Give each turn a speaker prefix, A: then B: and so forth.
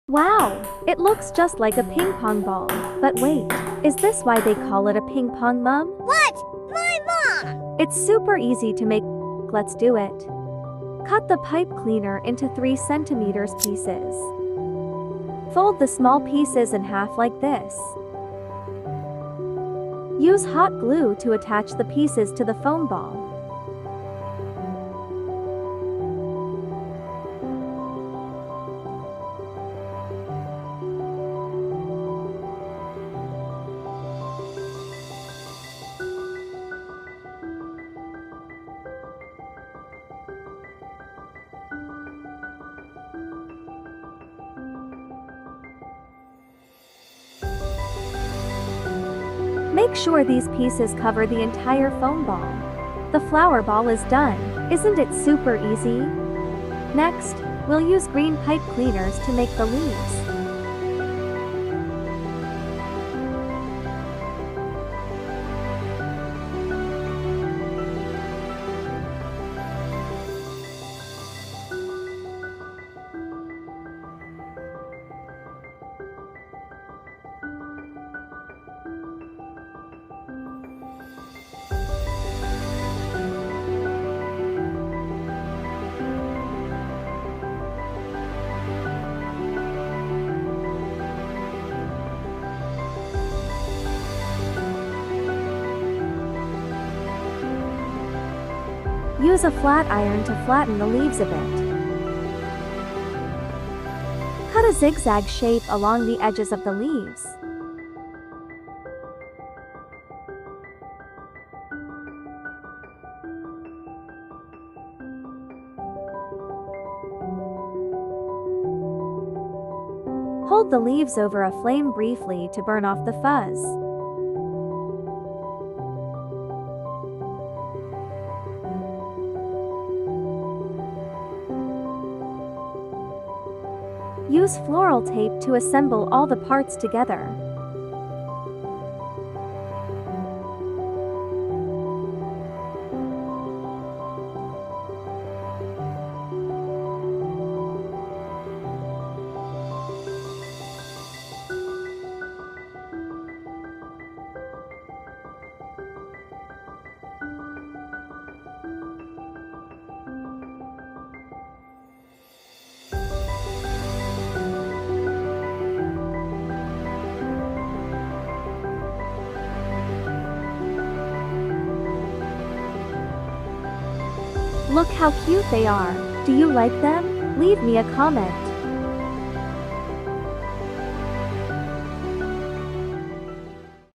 A: Wow, it looks just like a ping pong ball. But wait, is this why they call it a ping pong, Mom?
B: What? My mom!
A: It's super easy to make. Let's do it. Cut the pipe cleaner into 3 centimeters pieces. Fold the small pieces in half like this. Use hot glue to attach the pieces to the foam ball. Make sure these pieces cover the entire foam ball. The flower ball is done. Isn't it super easy? Next, we'll use green pipe cleaners to make the leaves. Use a flat iron to flatten the leaves a bit. Cut a zigzag shape along the edges of the leaves. Hold the leaves over a flame briefly to burn off the fuzz. Use floral tape to assemble all the parts together. Look how cute they are. Do you like them? Leave me a comment.